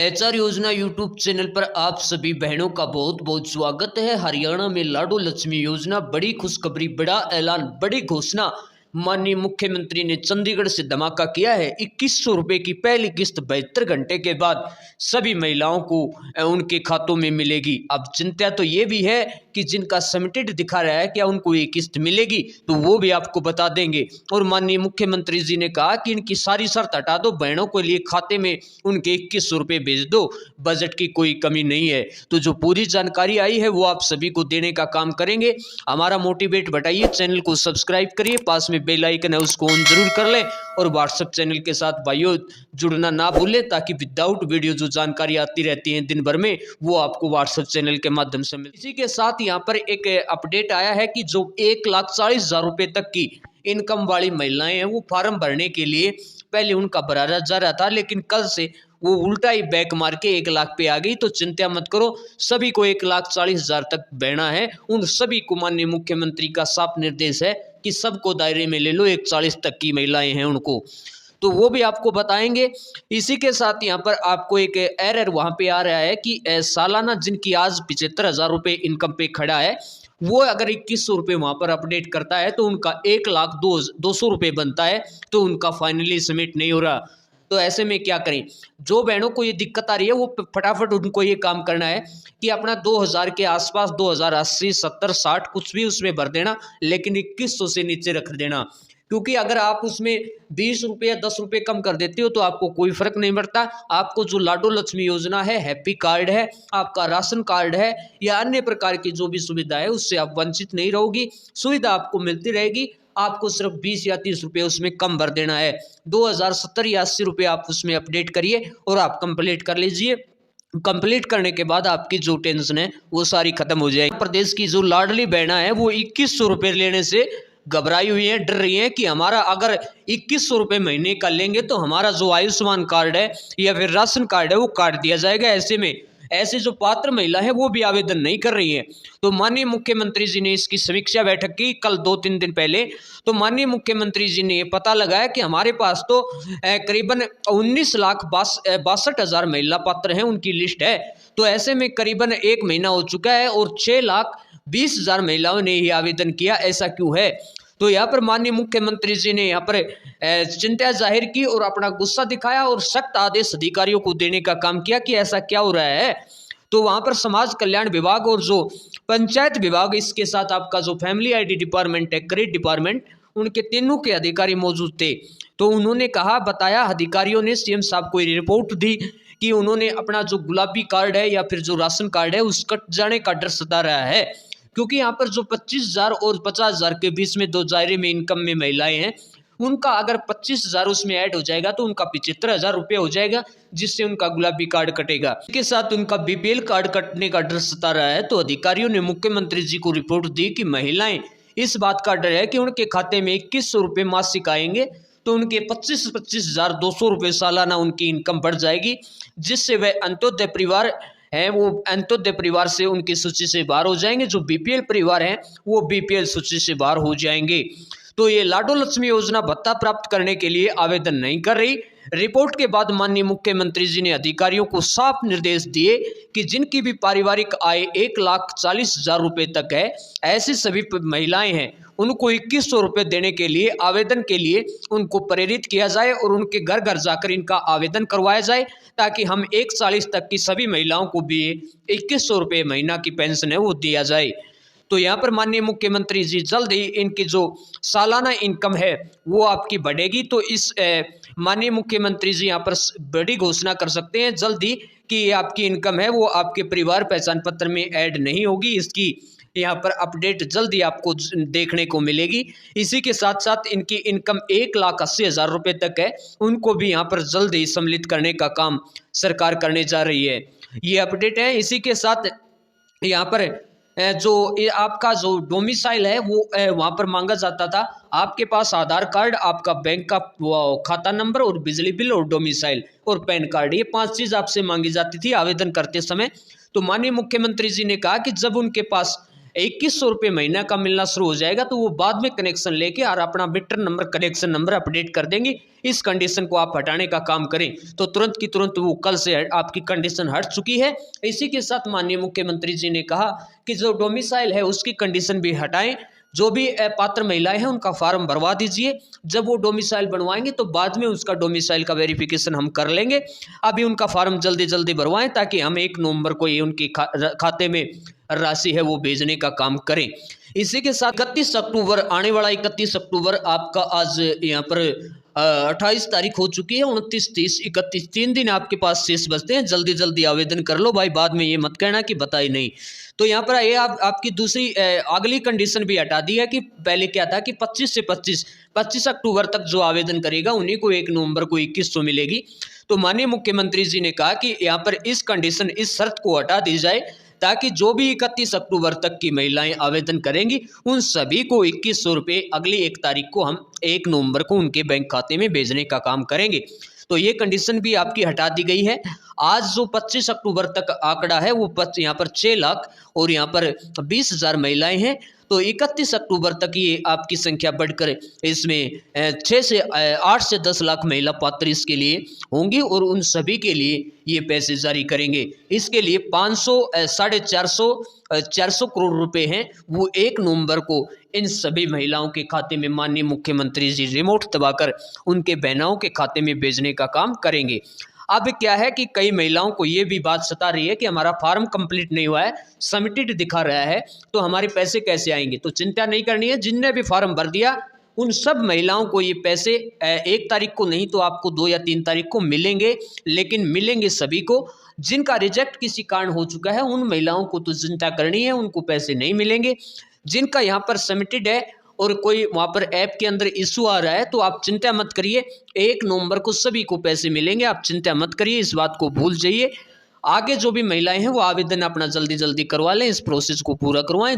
HR योजना YouTube channel पर आप सभी बहनों का बहुत बहुत स्वागत है। हरियाणा में लाडो लक्ष्मी योजना, बड़ी खुशखबरी, बड़ा ऐलान, बड़ी घोषणा। माननीय मुख्यमंत्री ने चंडीगढ़ से धमाका किया है। 2100 रुपये की पहली किस्त 72 घंटे के बाद सभी महिलाओं को उनके खातों में मिलेगी। अब चिंता तो ये भी है कि जिनका सबमिटेड दिखा रहा है क्या उनको ये किस्त मिलेगी, तो वो भी आपको बता देंगे। और माननीय मुख्यमंत्री जी ने कहा कि इनकी सारी शर्त हटा दो, बहनों के लिए खाते में उनके 2100 रुपये भेज दो, बजट की कोई कमी नहीं है। तो जो पूरी जानकारी आई है वो आप सभी को देने का काम करेंगे। हमारा मोटिवेट बढ़ाइए, चैनल को सब्सक्राइब करिए, पास में बेल आइकन है उसको ऑन जरूर कर लें और व्हाट्सएप चैनल के साथ भाइयों जुड़ना ना भूलें, ताकि विदाउट वीडियो जो जानकारी आती रहती है दिन भर में वो आपको व्हाट्सएप चैनल के माध्यम से मिले। इसी के साथ यहाँ पर एक अपडेट आया है कि जो 1,40,000 रुपये तक की इनकम वाली महिलाएं हैं वो फार्म भरने के लिए पहले उनका भरा जा रहा था, लेकिन कल से वो उल्टा ही बैक मार के 1 लाख पे आ गई। तो चिंता मत करो, सभी को 1,40,000 तक बहना है। उन सभी को माननीय मुख्यमंत्री का साफ निर्देश है कि सबको दायरे में ले लो, 1,40 तक की महिलाएं हैं उनको, तो वो भी आपको बताएंगे। इसी के साथ यहाँ पर आपको एक एरर वहाँ पे आ रहा है कि सालाना जिनकी आज 75,000 रुपये इनकम पे खड़ा है, वो अगर 2100 रुपये वहाँ पर अपडेट करता है तो उनका 1,02,200 रुपये बनता है, तो उनका फाइनली सबमिट नहीं हो रहा। तो ऐसे में क्या करें? जो बहनों को ये दिक्कत आ रही है वो फटाफट उनको ये काम करना है कि अपना 2000 के आसपास 2080, 70, 60 कुछ भी उसमें भर देना, लेकिन 2100 से नीचे रख देना। क्योंकि अगर आप उसमें 20 रुपये 10 रुपये कम कर देते हो तो आपको कोई फर्क नहीं पड़ता। आपको जो लाडो लक्ष्मी योजना है, हैप्पी कार्ड है, आपका राशन कार्ड है या अन्य प्रकार की जो भी सुविधा है उससे आप वंचित नहीं रहोगी। सुविधा आपको मिलती रहेगी। आपको सिर्फ 20 या 30 रुपये उसमें कम भर देना है। 2070 या 80 रुपये आप उसमें अपडेट करिए और आप कंप्लीट कर लीजिए। कंप्लीट करने के बाद आपकी जो टेंशन है वो सारी खत्म हो जाएगी। प्रदेश की जो लाडली बहना है वो 2100 रुपये लेने से घबराई हुई है, डर रही है कि हमारा अगर 2100 रुपये महीने का लेंगे तो हमारा जो आयुष्मान कार्ड है या फिर राशन कार्ड है वो काट दिया जाएगा। ऐसे में ऐसे जो पात्र महिला है वो भी आवेदन नहीं कर रही है। तो माननीय मुख्यमंत्री जी ने इसकी समीक्षा बैठक की कल 2-3 दिन पहले। तो माननीय मुख्यमंत्री जी ने ये पता लगाया कि हमारे पास तो करीबन 19,62,000 महिला पात्र हैं, उनकी लिस्ट है। तो ऐसे में करीबन 1 महीना हो चुका है और 6,20,000 महिलाओं ने ही आवेदन किया। ऐसा क्यों है? तो यहाँ पर माननीय मुख्यमंत्री जी ने यहाँ पर चिंता जाहिर की और अपना गुस्सा दिखाया और सख्त आदेश अधिकारियों को देने का काम किया कि ऐसा क्या हो रहा है। तो वहाँ पर समाज कल्याण विभाग और जो पंचायत विभाग, इसके साथ आपका जो फैमिली आईडी डिपार्टमेंट है, क्रेडिट डिपार्टमेंट, उनके तीनों के अधिकारी मौजूद थे। तो उन्होंने बताया अधिकारियों ने सीएम साहब को रिपोर्ट दी कि उन्होंने अपना जो गुलाबी कार्ड है या फिर जो राशन कार्ड है उस कट जाने का डर सता रहा है। क्योंकि यहाँ पर जो 25,000 और 50,000 के बीच में दो दायरे में इनकम में महिलाएं हैं, उनका अगर 25,000 उसमें ऐड हो जाएगा तो उनका 75,000 रुपये हो जाएगा, जिससे उनका गुलाबी कार्ड कटेगा। इसके साथ उनका बीपीएल कार्ड कटने का डर सता रहा है। तो अधिकारियों ने मुख्यमंत्री जी को रिपोर्ट दी कि महिलाएं इस बात का डर है कि उनके खाते में 2100 रुपये मासिक आएंगे तो उनके 25,200 रुपये सालाना उनकी इनकम बढ़ जाएगी, जिससे वह अंत्योदय परिवार हैं वो अंत्योदय परिवार से उनकी सूची से बाहर हो जाएंगे। जो बीपीएल परिवार हैं वो बीपीएल सूची से बाहर हो जाएंगे। तो ये लाडो लक्ष्मी योजना भत्ता प्राप्त करने के लिए आवेदन नहीं कर रही। रिपोर्ट के बाद माननीय मुख्यमंत्री जी ने अधिकारियों को साफ निर्देश दिए कि जिनकी भी पारिवारिक आय 1,40,000 रुपये तक है, ऐसी सभी महिलाएं हैं, उनको 2100 रुपये देने के लिए आवेदन के लिए उनको प्रेरित किया जाए और उनके घर घर जाकर इनका आवेदन करवाया जाए, ताकि हम 1,40 तक की सभी महिलाओं को भी 2100 रुपये महीना की पेंशन है वो दिया जाए। तो यहाँ पर माननीय मुख्यमंत्री जी जल्द ही इनकी जो सालाना इनकम है वो आपकी बढ़ेगी। तो इस माननीय मुख्यमंत्री जी यहाँ पर बड़ी घोषणा कर सकते हैं जल्द ही कि आपकी इनकम है वो आपके परिवार पहचान पत्र में ऐड नहीं होगी। इसकी यहाँ पर अपडेट जल्द ही आपको देखने को मिलेगी। इसी के साथ साथ इनकी इनकम 1,80,000 रुपये तक है, उनको भी यहाँ पर जल्द ही सम्मिलित करने का काम सरकार करने जा रही है। ये अपडेट है। इसी के साथ यहाँ पर जो आपका जो डोमिसाइल है वो वहाँ पर मांगा जाता था। आपके पास आधार कार्ड, आपका बैंक का खाता नंबर और बिजली बिल और डोमिसाइल और पैन कार्ड, ये 5 चीज़ आपसे मांगी जाती थी आवेदन करते समय। तो माननीय मुख्यमंत्री जी ने कहा कि जब उनके पास ₹2100 महीना का मिलना शुरू हो जाएगा, तो वो बाद में कनेक्शन लेके और अपना meter number, connection number update कर देंगे। इस कंडीशन को आप हटाने का काम करें तो तुरंत की तुरंत वो कल से आपकी कंडीशन हट चुकी है। इसी के साथ माननीय मुख्यमंत्री जी ने कहा कि जो डोमिसाइल है उसकी कंडीशन भी हटाएं। जो भी पात्र महिलाएं हैं उनका फार्म भरवा दीजिए। जब वो डोमिसाइल बनवाएंगे तो बाद में उसका डोमिसाइल का वेरिफिकेशन हम कर लेंगे। अभी उनका फार्म जल्दी जल्दी भरवाएं ताकि हम 1 नवंबर को ये उनके खाते में राशि है वो भेजने का काम करें। इसी के साथ 31 अक्टूबर, आने वाला 31 अक्टूबर आपका आज यहाँ पर 28 तारीख हो चुकी है। 29, 30, 31 3 दिन आपके पास शेष बचते हैं। जल्दी जल्दी आवेदन कर लो भाई, बाद में ये मत कहना कि बताई नहीं। तो यहाँ पर ये आपकी दूसरी अगली कंडीशन भी हटा दी है कि पहले क्या था कि 25 से 25 अक्टूबर तक जो आवेदन करेगा उन्हीं को 1 नवंबर को 2100 मिलेगी। तो माननीय मुख्यमंत्री जी ने कहा कि यहाँ पर इस कंडीशन, इस शर्त को हटा दी जाए ताकि जो भी 31 अक्टूबर तक की महिलाएं आवेदन करेंगी उन सभी को 2100 रुपये अगली 1 तारीख को हम 1 नवंबर को उनके बैंक खाते में भेजने का काम करेंगे। तो ये कंडीशन भी आपकी हटा दी गई है। आज जो 25 अक्टूबर तक आंकड़ा है वो यहाँ पर 6 लाख और यहाँ पर 20,000 महिलाएं हैं। तो 31 अक्टूबर तक ये आपकी संख्या बढ़कर इसमें 8 से 10 लाख महिला पात्र इसके लिए होंगी और उन सभी के लिए ये पैसे जारी करेंगे। इसके लिए 450 करोड़ रुपए हैं वो 1 नवंबर को इन सभी महिलाओं के खाते में माननीय मुख्यमंत्री जी रिमोट दबाकर उनके बहनों के खाते में भेजने का काम करेंगे। अब क्या है कि कई महिलाओं को ये भी बात सता रही है कि हमारा फार्म कंप्लीट नहीं हुआ है, सबमिटेड दिखा रहा है, तो हमारे पैसे कैसे आएंगे। तो चिंता नहीं करनी है, जिनने भी फार्म भर दिया उन सब महिलाओं को ये पैसे 1 तारीख को नहीं तो आपको 2 या 3 तारीख को मिलेंगे, लेकिन मिलेंगे सभी को। जिनका रिजेक्ट किसी कारण हो चुका है उन महिलाओं को तो चिंता करनी है, उनको पैसे नहीं मिलेंगे। जिनका यहाँ पर सबमिटेड है और कोई वहाँ पर ऐप के अंदर इशू आ रहा है तो आप चिंता मत करिए, 1 नवंबर को सभी को पैसे मिलेंगे। आप चिंता मत करिए, इस बात को भूल जाइए। आगे जो भी महिलाएं हैं वो आवेदन अपना जल्दी जल्दी करवा लें, इस प्रोसेस को पूरा करवाएं।